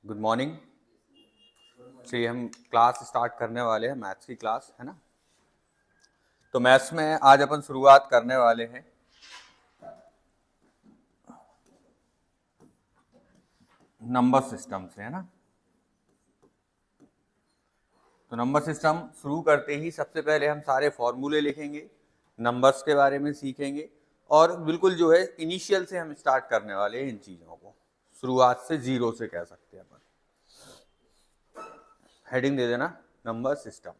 Good morning. चलिए हम class start करने वाले हैं, मैथ्स की क्लास है ना। तो मैथ्स में आज अपन शुरुआत करने वाले हैं नंबर सिस्टम से, है ना। तो नंबर सिस्टम शुरू करते ही सबसे पहले हम सारे फॉर्मूले लिखेंगे, नंबर्स के बारे में सीखेंगे और बिल्कुल जो है इनिशियल से हम स्टार्ट करने वाले हैं इन चीज़ों को, शुरुआत से जीरो से कह सकते हैं अपन। हेडिंग दे देना नंबर सिस्टम।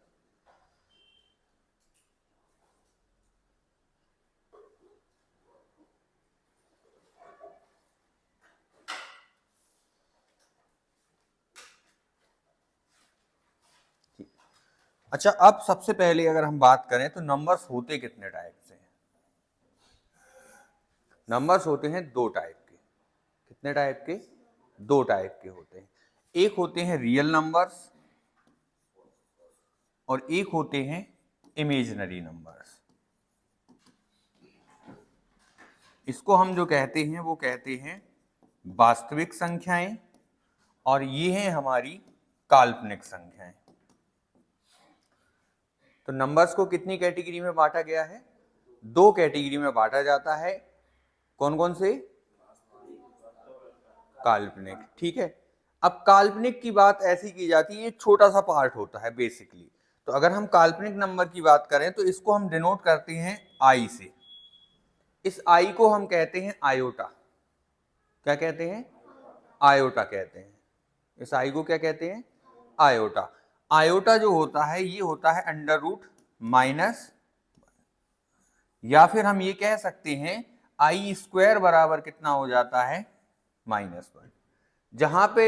अच्छा, अब सबसे पहले अगर हम बात करें तो नंबर्स होते कितने टाइप से हैं। नंबर्स होते हैं दो टाइप के। कितने टाइप के? दो टाइप के होते हैं। एक होते हैं रियल नंबर्स और एक होते हैं इमेजिनरी नंबर्स। इसको हम जो कहते हैं वो कहते हैं वास्तविक संख्याएं और ये हैं हमारी काल्पनिक संख्याएं। तो नंबर्स को कितनी कैटेगरी में बांटा गया है? दो कैटेगरी में बांटा जाता है। कौन कौन से? काल्पनिक, ठीक है। अब काल्पनिक की बात ऐसी की जाती है, ये छोटा सा पार्ट होता है बेसिकली। तो अगर हम काल्पनिक नंबर की बात करें तो इसको हम डिनोट करते हैं आई से। इस आई को हम कहते हैं आयोटा। क्या कहते हैं? आयोटा कहते हैं। इस आई को क्या कहते हैं? आयोटा। आयोटा जो होता है ये होता है अंडर रूट माइनस, या फिर हम ये कह सकते हैं आई स्क्वायर बराबर कितना हो जाता है? -1। जहां पे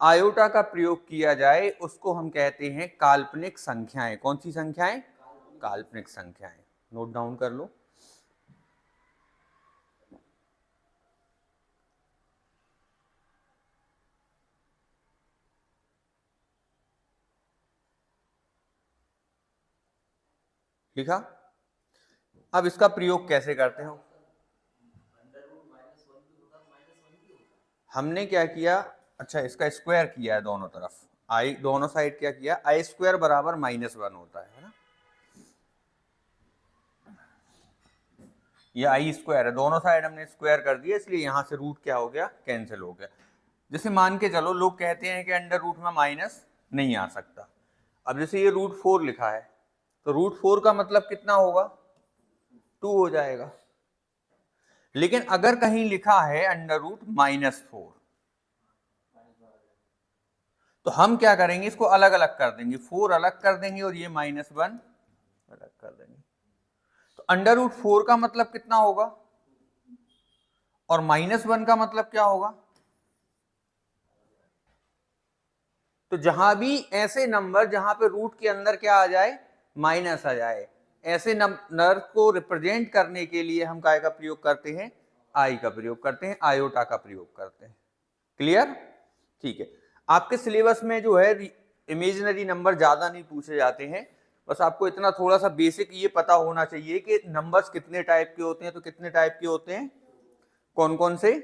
आयोटा का प्रयोग किया जाए उसको हम कहते हैं काल्पनिक संख्याएं। कौन सी संख्याएं? काल्पनिक संख्याएं। नोट डाउन कर लो। लिखा? अब इसका प्रयोग कैसे करते हो? हमने क्या किया? अच्छा, इसका स्क्वायर किया है दोनों तरफ। आई दोनों साइड क्या किया? आई स्क्वायर बराबर -1 होता है ना। ये आई स्क्वायर है, दोनों साइड हमने स्क्वायर कर दिया, इसलिए यहां से रूट क्या हो गया? कैंसिल हो गया। जैसे मान के चलो, लोग कहते हैं कि अंडर रूट में माइनस नहीं आ सकता। अब जैसे ये √4 लिखा है तो √4 का मतलब कितना होगा? 2 हो जाएगा। लेकिन अगर कहीं लिखा है अंडर रूट -4 तो हम क्या करेंगे? इसको अलग अलग कर देंगे, 4 अलग कर देंगे और ये -1 अलग कर देंगे। तो अंडर रूट 4 का मतलब कितना होगा और -1 का मतलब क्या होगा? तो जहां भी ऐसे नंबर जहां पे रूट के अंदर क्या आ जाए? माइनस आ जाए, ऐसे नंबर को रिप्रेजेंट करने के लिए हम काय का प्रयोग करते हैं? आई का प्रयोग करते हैं, आयोटा का प्रयोग करते हैं। क्लियर? ठीक है। आपके सिलेबस में जो है इमेजिनरी नंबर ज्यादा नहीं पूछे जाते हैं, बस आपको इतना थोड़ा सा बेसिक ये पता होना चाहिए कि नंबर्स कितने टाइप के होते हैं। तो कितने टाइप के होते हैं? कौन कौन से?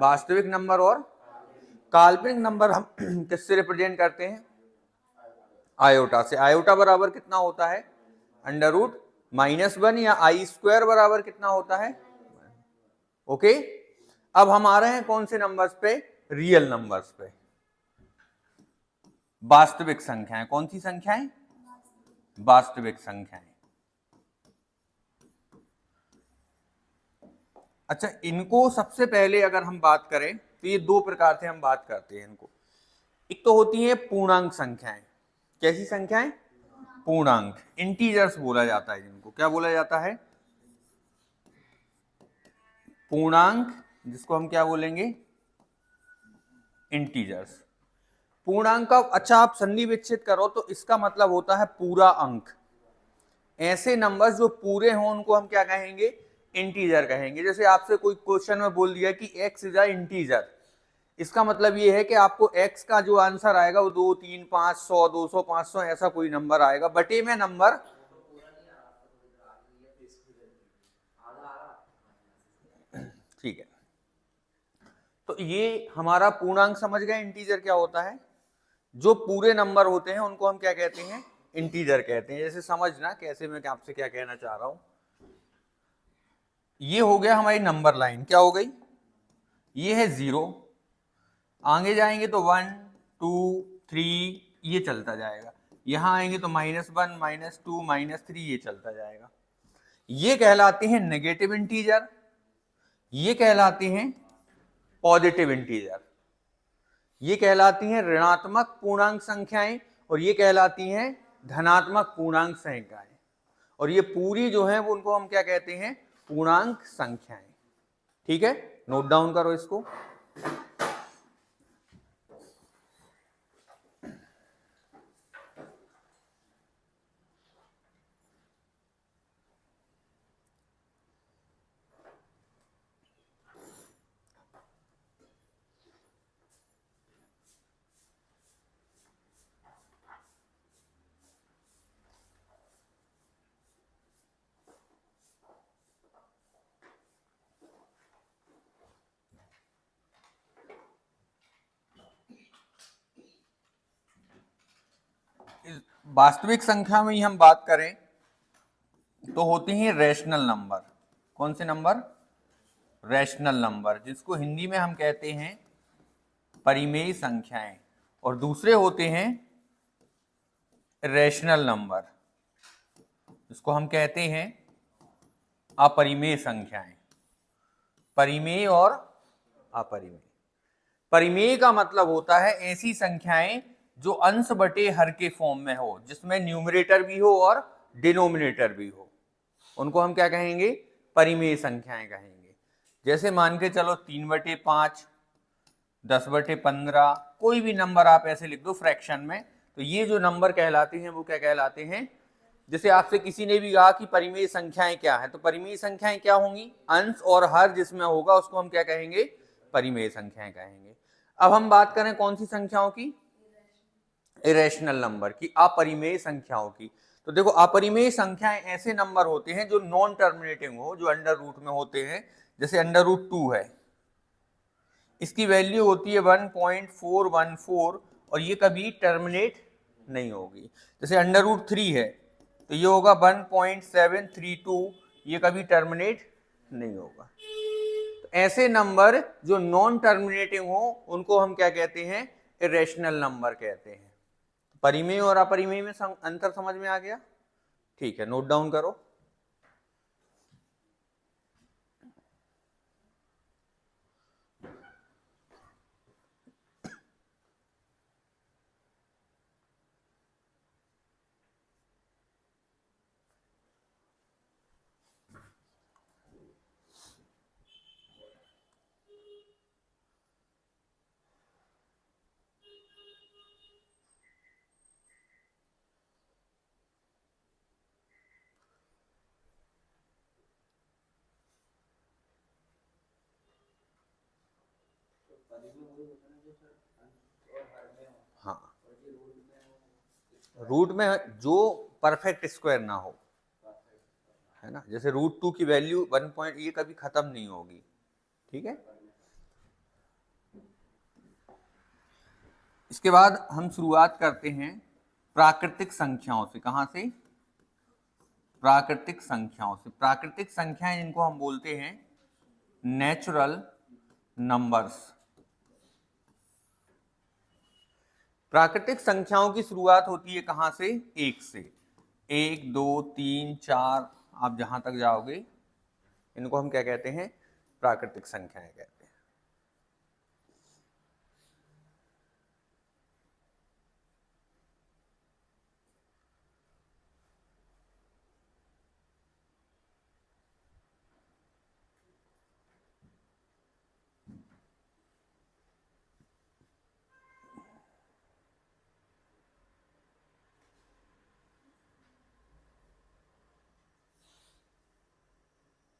वास्तविक नंबर और काल्पनिक नंबर। हम किससे रिप्रेजेंट करते हैं? आयोटा से। आयोटा बराबर कितना होता है? अंडर रूट -1 या आई स्क्वायर बराबर कितना होता है? ओके। अब हम आ रहे हैं कौन से नंबर्स पे? रियल नंबर्स पे, वास्तविक संख्याएं। कौन सी संख्याएं? वास्तविक संख्याएं। अच्छा, इनको सबसे पहले अगर हम बात करें तो ये दो प्रकार से हम बात करते हैं इनको। एक तो होती है पूर्णांक संख्याएं। कैसी संख्याएं? पूर्णांक, इंटीजर्स बोला जाता है जिनको। क्या बोला जाता है? पूर्णांक, जिसको हम क्या बोलेंगे? इंटीजर्स। पूर्णांक का अच्छा आप संधि विच्छेद करो तो इसका मतलब होता है पूरा अंक। ऐसे नंबर्स जो पूरे हों उनको हम क्या कहेंगे? इंटीजर कहेंगे। जैसे आपसे कोई क्वेश्चन में बोल दिया कि x इज अ इंटीजर, इसका मतलब ये है कि आपको x का जो आंसर आएगा वो 2, 3, 5, 100, 200, 500 ऐसा कोई नंबर आएगा, बटे में नंबर। ठीक है। तो ये हमारा पूर्णांक समझ गए इंटीजर क्या होता है। जो पूरे नंबर होते हैं उनको हम क्या कहते हैं, इंटीजर कहते हैं। जैसे समझना कैसे मैं आपसे क्या कहना चाह रहा हूं। ये हो गया हमारी नंबर लाइन, क्या हो गई, ये है 0, आगे जाएंगे तो 1 2 3 ये चलता जाएगा, यहां आएंगे तो -1 -2 -3 ये चलता जाएगा। ये कहलाते हैं नेगेटिव इंटीजर, ये कहलाते हैं पॉजिटिव इंटीजर, ये कहलाती हैं ऋणात्मक पूर्णांक संख्याएं, और ये कहलाती हैं धनात्मक पूर्णांक संख्याएं। और ये पूरी जो है वो उनको हम क्या कहते हैं, पूर्णांक संख्याएं। ठीक है, नोट डाउन करो इसको। वास्तविक संख्या में ही हम बात करें तो होते हैं रैशनल नंबर। कौन से नंबर, रैशनल नंबर, जिसको हिंदी में हम कहते हैं परिमेय संख्याएं, और दूसरे होते हैं रैशनल नंबर, जिसको हम कहते हैं अपरिमेय संख्याएं। परिमेय और अपरिमेय। परिमेय का मतलब होता है ऐसी संख्याएं जो अंश बटे हर के फॉर्म में हो, जिसमें न्यूमरेटर भी हो और डिनोमिनेटर भी हो, उनको हम क्या कहेंगे, परिमेय संख्याएं कहेंगे। जैसे मान के चलो 3/5, 10/15, कोई भी नंबर आप ऐसे लिख दो फ्रैक्शन में, तो ये जो नंबर कहलाते हैं वो क्या कहलाते हैं। जैसे आपसे किसी ने भी कहा कि परिमेय संख्याएं क्या है, तो परिमेय संख्याएं क्या होंगी, अंश और हर जिसमें होगा उसको हम क्या कहेंगे, परिमेय संख्याएं कहेंगे। अब हम बात करें कौन सी संख्याओं की, इरेशनल नंबर की, अपरिमेय संख्याओं की। तो देखो अपरिमेय संख्याएं ऐसे नंबर होते हैं जो नॉन टर्मिनेटिंग हो, जो अंडर रूट में होते हैं। जैसे अंडर रूट 2 है, इसकी वैल्यू होती है 1.414 और ये कभी टर्मिनेट नहीं होगी। जैसे अंडर रूट 3 है तो ये होगा 1.732, ये कभी टर्मिनेट नहीं होगा। तो ऐसे नंबर जो नॉन टर्मिनेटिंग हो उनको हम क्या कहते हैं, इरेशनल नंबर कहते हैं। परिमेय और अपरिमेय में अंतर समझ में आ गया। ठीक है, नोट डाउन करो। हाँ, रूट में जो परफेक्ट स्क्वायर ना हो, है ना। जैसे √2 की वैल्यू 1 पॉइंट, ये कभी खत्म नहीं होगी। ठीक है, इसके बाद हम शुरुआत करते हैं प्राकृतिक संख्याओं से। कहां से, प्राकृतिक संख्याओं से। प्राकृतिक संख्याएं जिनको हम बोलते हैं नेचुरल नंबर्स। प्राकृतिक संख्याओं की शुरुआत होती है कहां से, 1 से। 1 2 3 4 आप जहां तक जाओगे इनको हम क्या कहते हैं, प्राकृतिक संख्याएं कहते हैं।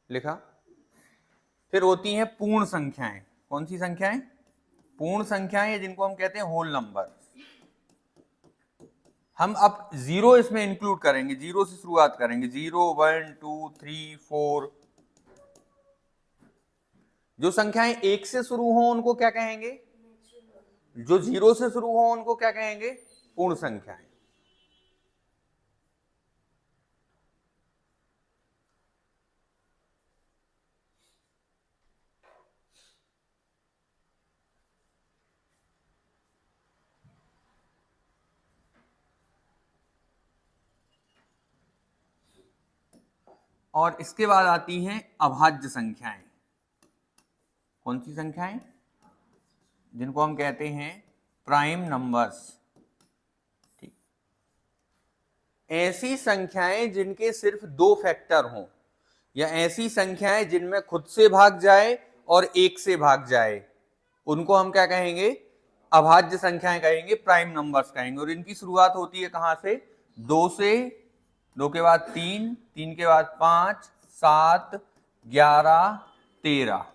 लिखा। फिर होती हैं पूर्ण संख्याएं। कौन सी संख्याएं, पूर्ण संख्याएं, जिनको हम कहते हैं होल नंबर। हम अब 0 इसमें इंक्लूड करेंगे, 0 से शुरुआत करेंगे। 0 1 2 3 4, जो संख्याएं 1 से शुरू हो उनको क्या कहेंगे? जो 0 से शुरू हो उनको क्या कहेंगे? पूर्ण संख्याएं। और इसके बाद आती हैं अभाज्य संख्याएं। कौन सी संख्याएं? जिनको हम कहते हैं प्राइम नंबर्स। ठीक, ऐसी संख्याएं जिनके सिर्फ 2 फैक्टर हों, या ऐसी संख्याएं जिनमें खुद से भाग जाए और 1 से भाग जाए, उनको हम क्या कहेंगे? अभाज्य संख्याएं कहेंगे, प्राइम नंबर्स कहेंगे। और इनकी शुरुआत होती है कहां से? 2 से, 2 के बाद 3, 3 के बाद 5, 7, 11, 13।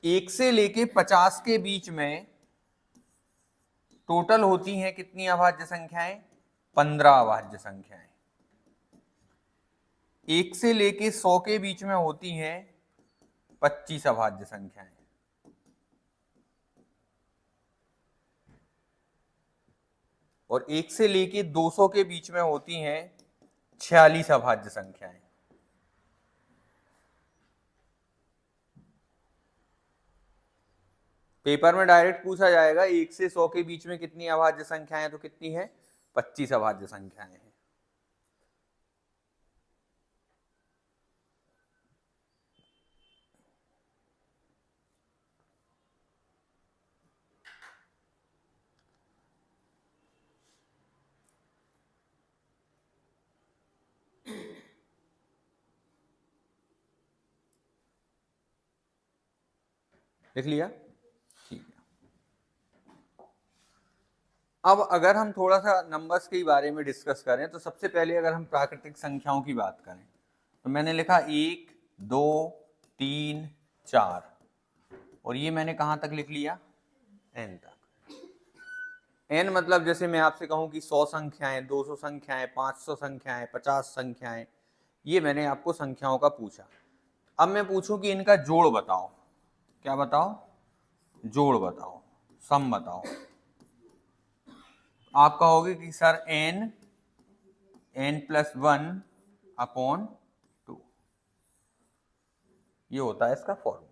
एक से लेके 50 के बीच में टोटल होती हैं कितनी अभाज्य संख्याएं? 15 अभाज्य संख्याएं। 1 से लेके 100 के बीच में होती हैं 25 अभाज्य संख्याएं। और 1 से लेके 200 के बीच में होती हैं 46 अभाज्य संख्याएं। पेपर में डायरेक्ट पूछा जाएगा 1 से 100 के बीच में कितनी अभाज्य संख्याएं, तो कितनी है? 25 अभाज्य संख्याएं हैं। लिख लिया? ठीक है। अब अगर हम थोड़ा सा नंबर्स के बारे में डिस्कस करें तो सबसे पहले अगर हम प्राकृतिक संख्याओं की बात करें तो मैंने लिखा 1, 2, 3, 4, और ये मैंने कहां तक लिख लिया? n तक। n मतलब जैसे मैं आपसे कहूं कि 100 संख्याएं, 200 संख्याएं, 500 संख्याएं, 50 संख्याएं, ये मैंने आपको संख्याओं का पूछा। अब मैं पूछूं कि इनका जोड़ बताओ। क्या बताओ? जोड़ बताओ, सम बताओ। आप कहोगे कि सर n+1 अपॉन 2, ये होता है इसका फॉर्मूला।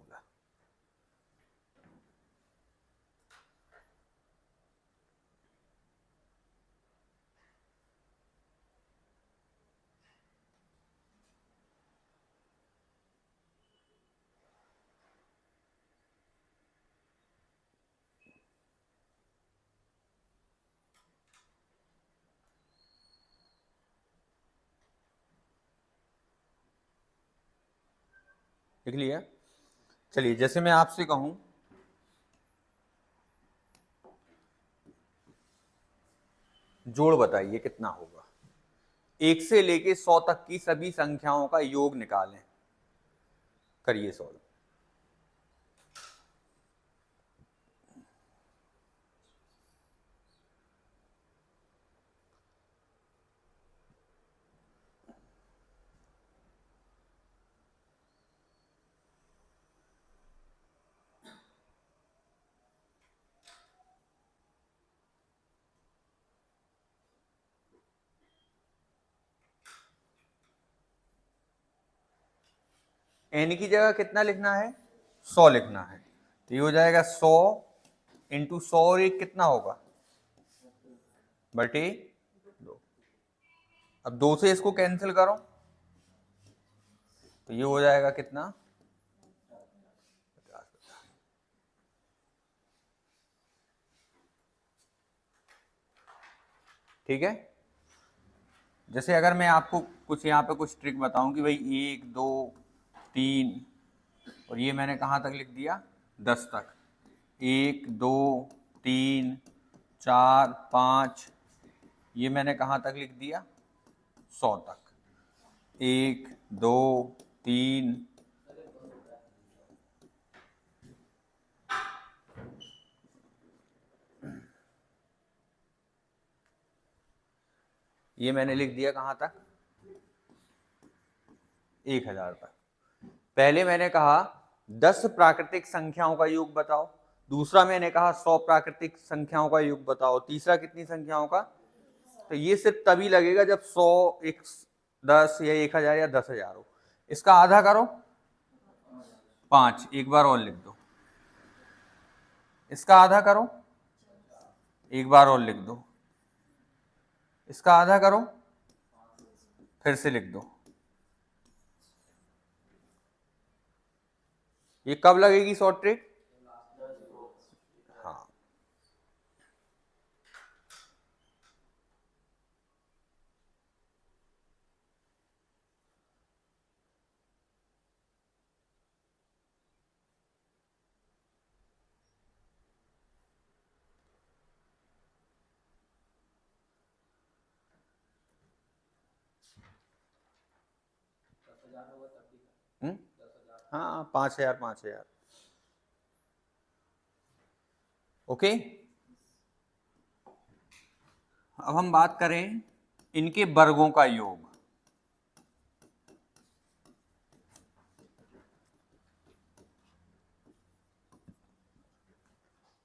लिख लिया? चलिए, जैसे मैं आपसे कहूं जोड़ बताइए कितना होगा। 1 से लेके 100 तक की सभी संख्याओं का योग निकालें। करिए सॉल्व। n की जगह कितना लिखना है? 100 लिखना है। तो ये हो जाएगा 100 इंटू 100 और 1 कितना होगा? बटे 2। अब 2 से इसको कैंसिल करो तो ये हो जाएगा कितना? ठीक है। जैसे अगर मैं आपको कुछ यहाँ पे कुछ ट्रिक बताऊं कि भाई 1, 2, 3, और ये मैंने कहाँ तक लिख दिया? 10 तक। 1, 2, 3, 4, 5, ये मैंने कहाँ तक लिख दिया? 100 तक। 1, 2, 3, ये मैंने लिख दिया कहाँ तक? 1000 तक। पहले मैंने कहा 10 प्राकृतिक संख्याओं का योग बताओ, दूसरा मैंने कहा 100 प्राकृतिक संख्याओं का योग बताओ, तीसरा कितनी संख्याओं का? तो ये सिर्फ तभी लगेगा जब 100, 10 या 1000 या 10,000 हो। इसका आधा करो, 5, एक बार और लिख दो। इसका आधा करो, एक बार और लिख दो। इसका आधा करो, फिर से लिख दो। ये कब लगेगी शॉर्ट ट्रिक? हाँ। हाँ, 5,000, 5,000। ओके। अब हम बात करें इनके वर्गों का योग।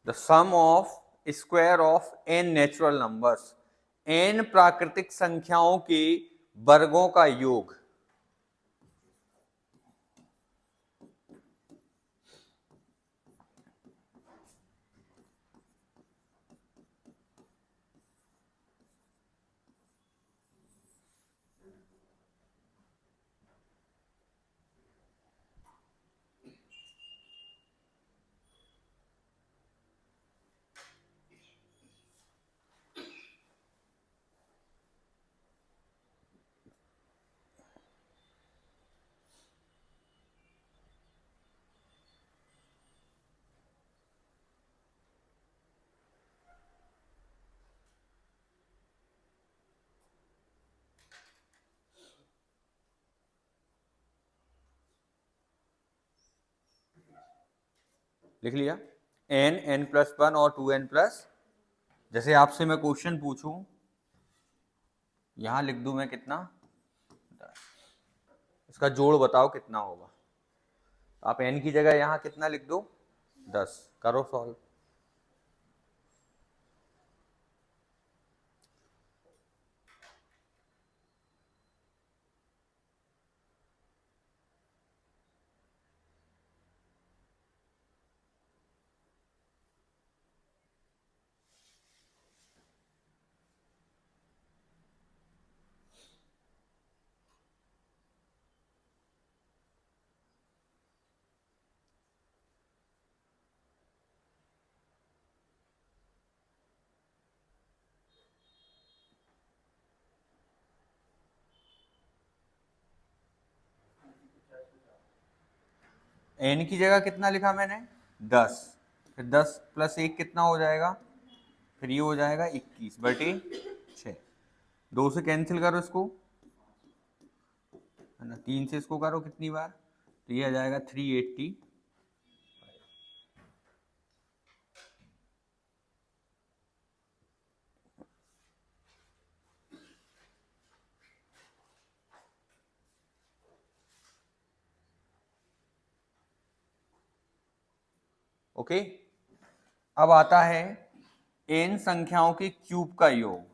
The sum of square of n natural numbers, n प्राकृतिक संख्याओं के वर्गों का योग। लिख लिया? n, n+1 और 2n+, जैसे आपसे मैं क्वेश्चन पूछूं, यहां लिख दूं मैं कितना? इसका जोड़ बताओ कितना होगा? आप n की जगह यहां कितना लिख दो? 10। करो सॉल्व। n की जगह कितना लिखा मैंने? 10। फिर 10+1 कितना हो जाएगा? फिर ये हो जाएगा 21/6। 2 से कैंसिल करो इसको, है ना? 3 से इसको करो कितनी बार? तो ये आ जाएगा 380। ओके। अब आता है n संख्याओं के क्यूब का योग।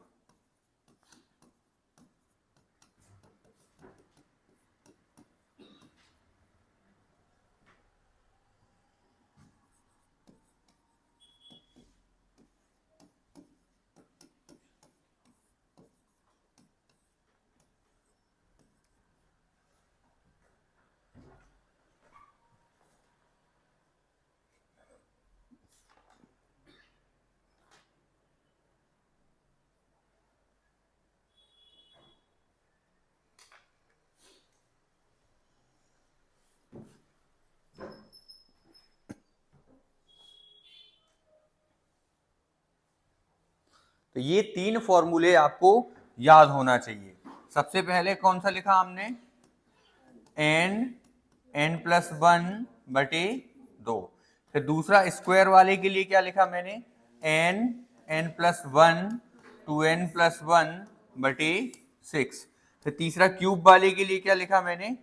तो ये 3 फॉर्मूले आपको याद होना चाहिए। सबसे पहले कौन सा लिखा हमने, n+1/2। फिर दूसरा स्क्वायर वाले के लिए क्या लिखा मैंने, n+1 2n+1/6। फिर तीसरा क्यूब वाले के लिए क्या लिखा मैंने,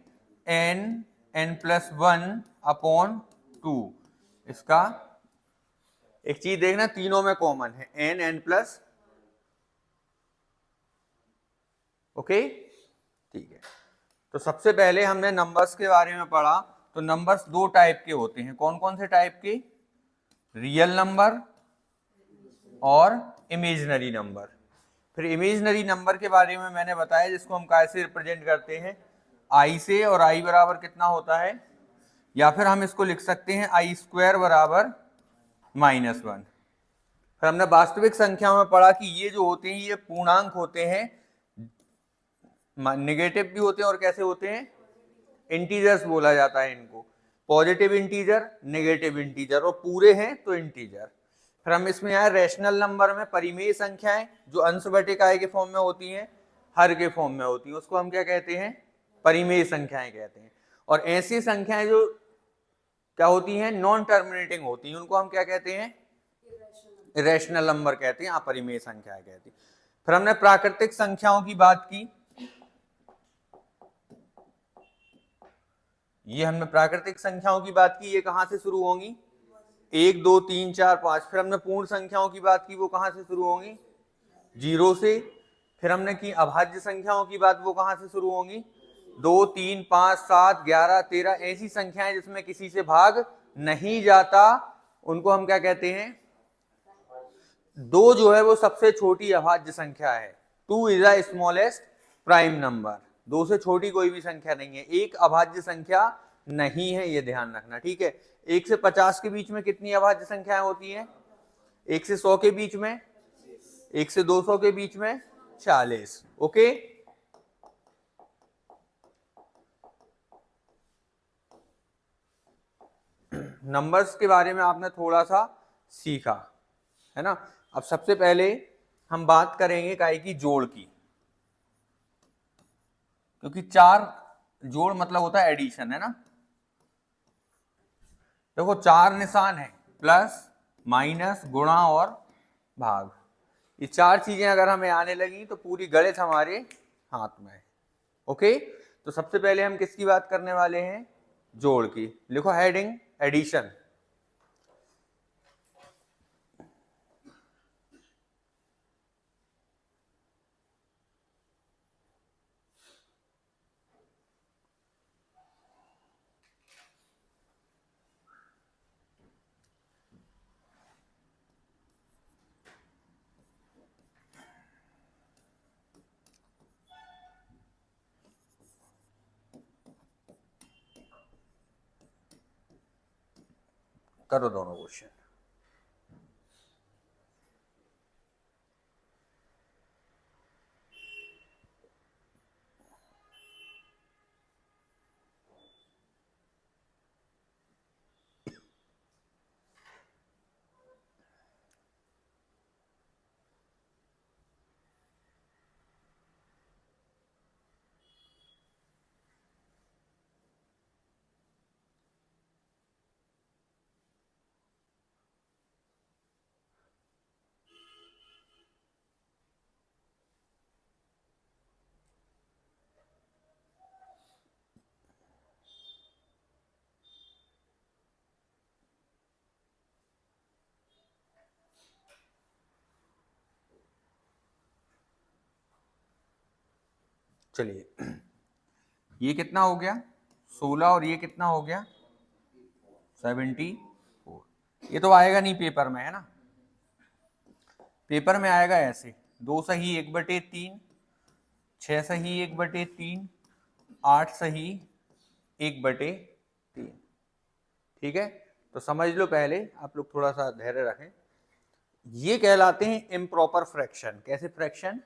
n+1/2। इसका एक चीज देखना, तीनों में कॉमन है n+, ओके, ठीक है। तो सबसे पहले हमने नंबर्स के बारे में पढ़ा। तो नंबर्स 2 टाइप के होते हैं। कौन कौन से टाइप के, रियल नंबर और इमेजिनरी नंबर। फिर इमेजिनरी नंबर के बारे में मैंने बताया, जिसको हम कैसे रिप्रेजेंट करते हैं, आई से, और आई बराबर कितना होता है, या फिर हम इसको लिख सकते हैं i² बराबर -1। फिर हमने वास्तविक संख्या में पढ़ा कि ये जो होते हैं ये पूर्णांक होते हैं, नेगेटिव भी होते हैं और कैसे होते हैं, इंटीजर्स बोला जाता है इनको, पॉजिटिव इंटीजर, नेगेटिव इंटीजर, और पूरे हैं तो इंटीजर। फिर हम इसमें आए रैशनल नंबर में, परिमेय संख्याएं जो अंश बटे काय के फॉर्म में होती हैं, हर के फॉर्म में होती हैं, उसको हम क्या कहते हैं, परिमेय संख्याएं कहते हैं। और ऐसी संख्याएं जो क्या होती हैं, नॉन टर्मिनेटिंग होती हैं, उनको हम क्या कहते हैं, इरेशनल नंबर कहते हैं, अपरिमेय संख्या कहती है। फिर हमने प्राकृतिक संख्याओं की बात की, ये हमने प्राकृतिक संख्याओं की बात की, ये कहां से शुरू होंगी, 1 2 3 4 5। फिर हमने पूर्ण संख्याओं की बात की, वो कहां से शुरू होंगी, 0 से। फिर हमने की अभाज्य संख्याओं की बात, वो कहां से शुरू होंगी, 2 3 5 7 11 13। ऐसी संख्याएं जिसमें किसी से भाग नहीं जाता, उनको हम क्या कहते हैं, 2 जो है वो सबसे छोटी अभाज्य संख्या है। 2 is the smallest prime number. 2 से छोटी कोई भी संख्या नहीं है। एक अभाज्य संख्या नहीं है, ये ध्यान रखना, ठीक है। 1 से 50 के बीच में कितनी अभाज्य संख्याएं होती हैं, 1 से 100 के बीच में, 1 से 200 के बीच में 40, ओके। नंबर्स के बारे में आपने थोड़ा सा सीखा है ना। अब सबसे पहले हम बात करेंगे काय की, जोड़ की, क्योंकि 4 जोड़ मतलब होता है एडिशन, है ना। देखो 4 निशान है, प्लस माइनस गुणा और भाग। ये 4 चीजें अगर हमें आने लगी तो पूरी गणित हमारे हाथ में है, ओके। तो सबसे पहले हम किसकी बात करने वाले हैं, जोड़ की। लिखो हेडिंग, एडिशन। करो दोनों क्वेश्चन। चलिए, ये कितना हो गया 16, और ये कितना हो गया 74। ये तो आएगा नहीं पेपर में, है ना। पेपर में आएगा ऐसे, 2 सही 1/3, 6 सही 1/3, 8 सही 1/3, ठीक है। तो समझ लो, पहले आप लोग थोड़ा सा धैर्य रखें। ये कहलाते हैं इम्प्रॉपर फ्रैक्शन। कैसे फ्रैक्शन,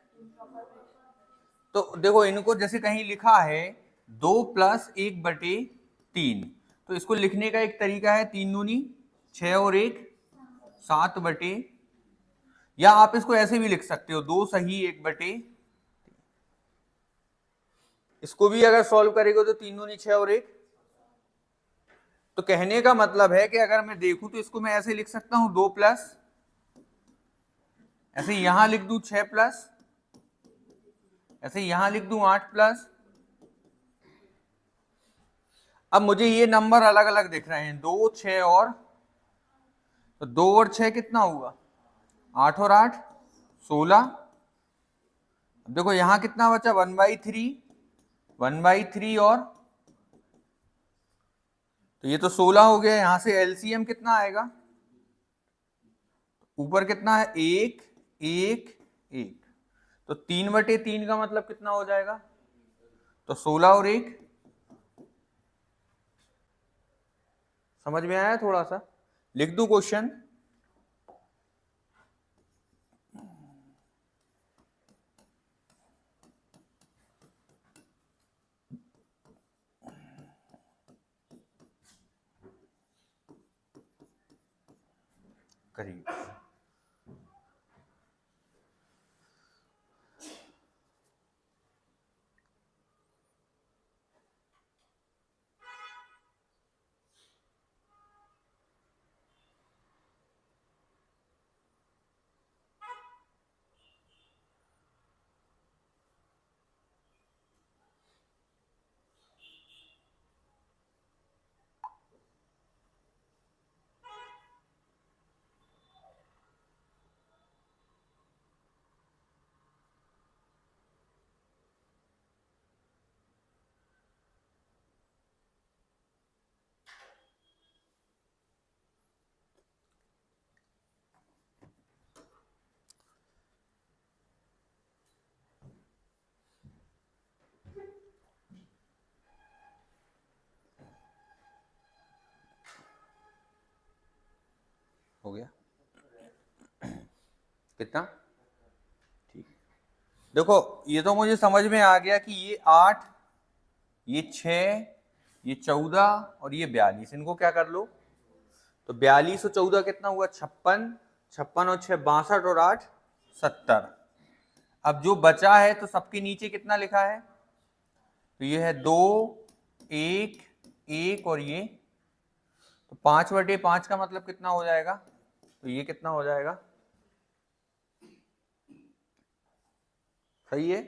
तो देखो इनको जैसे कहीं लिखा है 2 + 1/3, तो इसको लिखने का एक तरीका है, 3 दूनी 6 और 1 7/, या आप इसको ऐसे भी लिख सकते हो, 2 सही 1/3। इसको भी अगर सॉल्व करेगा तो 3 दूनी 6 और 1। तो कहने का मतलब है कि अगर मैं देखूं तो इसको मैं ऐसे लिख सकता हूं 2 प्लस, ऐसे यहां लिख दूं 6 प्लस, ऐसे यहां लिख दूं 8 प्लस। अब मुझे ये नंबर अलग अलग दिख रहे हैं, 2 6 और, तो 2 और 6 कितना हुआ, 8 और 8 16। अब देखो यहां कितना बचा, 1/3, 1/3 और, तो ये तो 16 हो गया। यहां से एलसीएम कितना आएगा, ऊपर कितना है, 1 1 1, तो 3/3 का मतलब कितना हो जाएगा, तो 16 और 1। समझ में आया, थोड़ा सा लिख दूं क्वेश्चन। करिए, हो गया कितना, ठीक। देखो ये तो मुझे समझ में आ गया कि ये 8, ये 6, ये 14 और ये 42, इनको क्या कर लो, तो 42 और 14 कितना हुआ, 56, 56 और 6 62 और 8 70। अब जो बचा है तो सबके नीचे कितना लिखा है, तो ये है 2 1 1 और ये, तो 5/5 का मतलब कितना हो जाएगा, तो ये कितना हो जाएगा, सही है।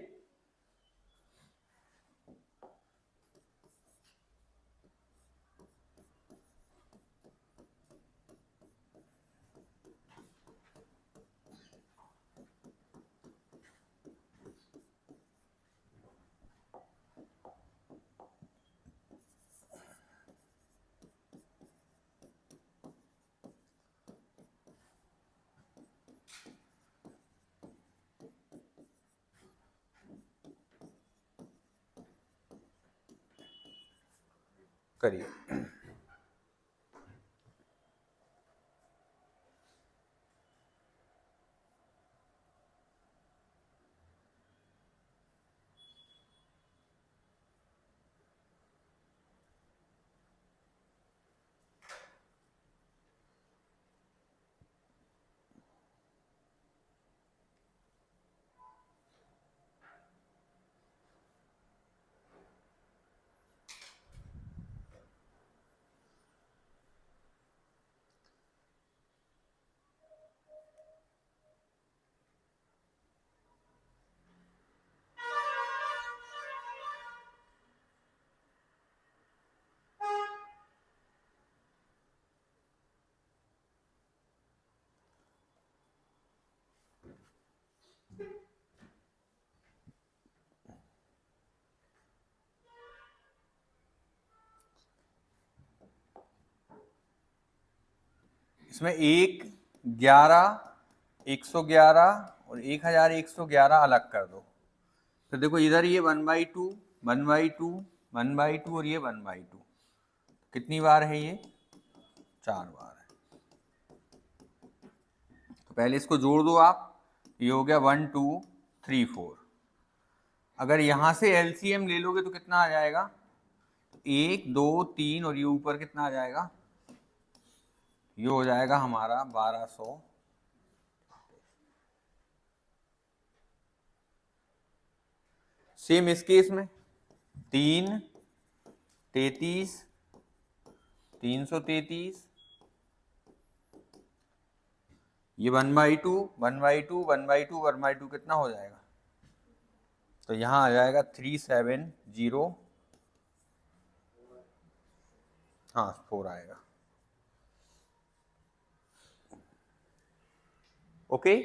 करिए, इसमें 1 11 111 और 1111 अलग कर दो। तो देखो इधर ये 1/2 1/2 1/2 और ये 1/2, कितनी बार है ये, 4 बार है। तो पहले इसको जोड़ दो आप, ये हो गया 1 2 3 4। अगर यहां से एलसीएम ले लोगे तो कितना आ जाएगा, 1 2 3 और ये ऊपर कितना आ जाएगा, ये हो जाएगा हमारा 1200। सेम इस केस में 3, 33, 333, ये 1/2, 1/2, 1/2, 1/2 कितना हो जाएगा? तो यहां आ जाएगा 370, हाँ 4 आएगा। ओके